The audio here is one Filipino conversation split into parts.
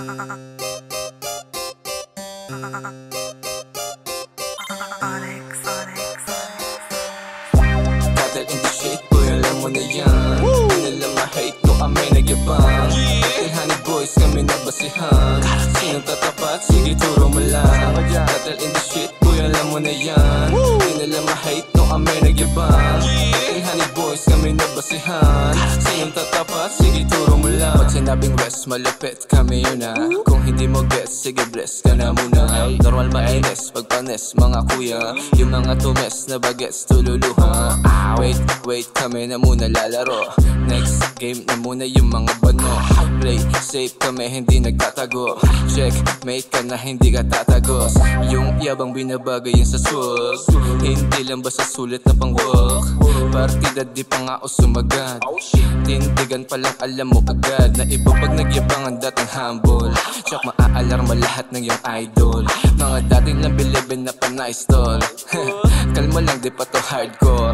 Cattle in the shit, boy, alam mo na yan. Di nila ma-hate ko kami nagyabang. Little honey boys kami nagbasihan. Sinong tatapat? Sige turo mo lang. Cattle in the shit, boy, alam mo na yan. Di nila ma-hate ko kami nagyabang. Little honey boys kami nagbasihan. Sinong tatapat? Sige turo mo lang. Pag sinabing west, malupit kami yun na. Kung hindi mo guess, sige bless ka na muna. Normal mainis, pagpanis mga kuya. Yung mga tumes na bagets tululuha. Wait kami na muna lalaro. Next game na muna yung mga bano. Play safe kami hindi nagtatago. Checkmate ka na hindi ka tatagos. Yung yabang binabagay yun sa swag. Hindi lang basta sulit na pang-walk. Partida di pa nga o sumagad. Tindigan pa lang alam mo agad. Na iba pag nagyabang ang dating humble. Tsak maaalarma lahat ng yung idol. Mga dating lang bilibin na panay stall. Kalma lang di pa to hardcore.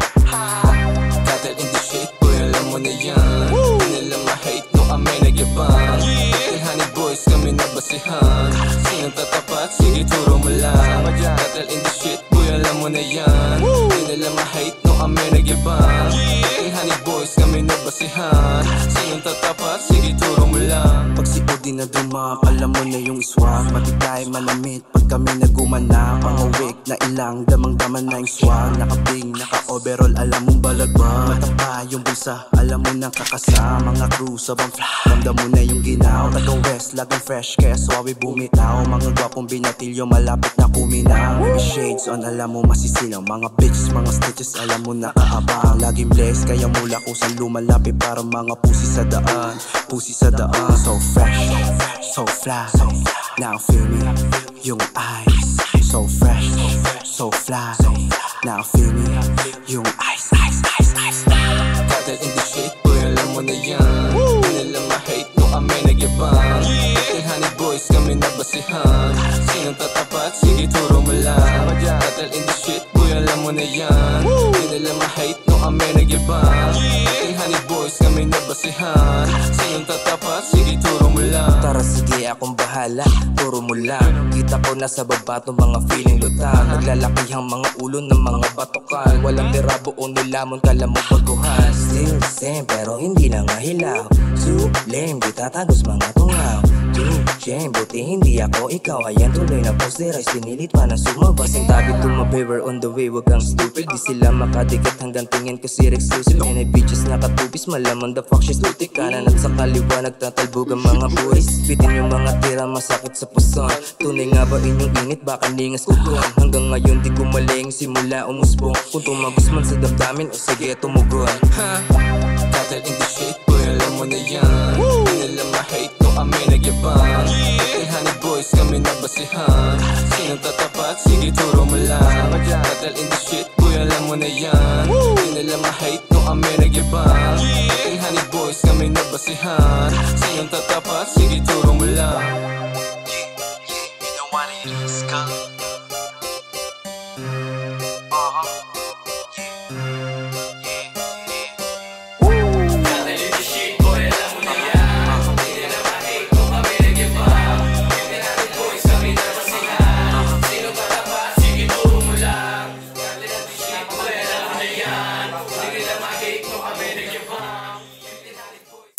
Cattle in the shit, boy, alam mo na yan. Di nila ma-hate no kami nagyabang. Little honey boys kami nagbasihan. Sinong tatapat? Sige turo mo lang. Cattle in the shit, boy, alam mo na yan. Di nila ma-hate no kami nagyabang. Little honey boys kami nagbasihan. Sinong tatapat? Sige turo mo lang. Pag si Odi na dumak, alam mo na yung swag. Matigay manamit pag kami nagumana. Pangawik na ilang, damang-daman na yung swag. Nakabing, naka-overall, alam mong balagba. Matapa yung bulsa, alam mo na kakasa. Mga crew sabang fly, ramdam mo na yung ginaw. Taga-west, lagang fresh, kaya suwawi bumitaw. Mga gwapong binatilyo, malapit na kuminaw. May shades on, alam mo masisilang. Mga bitches, mga stitches, alam mo na kaabang. Laging blessed, kaya mula kusang lumalapit. Para mga pusi sa daan, pusi sa daan. So fresh, so fly, now feel me, yung eyes. So fresh, so fly, now feel me, yung ice. Cattle in the shit, boy, alam mo na yan. Di nila ma-hate no kami nagyabang. Little honey boys kami nagbasihan. Sinong tatapat? Sige turo mo lang. Cattle in the shit, boy, alam mo na yan. Di nila ma-hate no kami nagyabang. Little honey boys kami nagbasihan. Sinong tatapat? Sige turo mo lang. Tara sige akong bahala, turo mo lang. Kita ko na sa baba tong mga feeling lutang. Naglalakihang mga ulo ng mga batokan. Walang dirabo o nilamon kala mo baguhan. Still the same pero hindi na nga hilaw. Sublime, di tatagos mga tungaw. Jam, buti hindi ako ikaw. Ayan tuloy na posterized, pinilit pa na sumabas. Yung tabi tumabi, we're on the way, wag kang stupid. Di sila makadikit hanggang tingin ko si exclusive. And I bitches nakatupis, malaman the fuck she's lutik. Kanan at sa kaliwa, nagtatalbog ang mga buris. Bitin yung mga tira, masakit sa puson. Tunay nga ba inyong init, baka lingas ko doon. Hanggang ngayon di ko maling, simula umusbong. Kung tumagos man sa damdamin, o sige tumugon. Cattle in the shit, boy, alam mo na yan. Di nila ma-hate no kami nagyabang. Little honey boys kami nagbasihan. Sinong tatapat? Sige turo mo lang. Cattle in the shit, boy, alam mo na yan. Di nila ma-hate no kami nagyabang. Little honey boys kami nagbasihan. Sinong tatapat? Sige turo mo lang. You know what it is,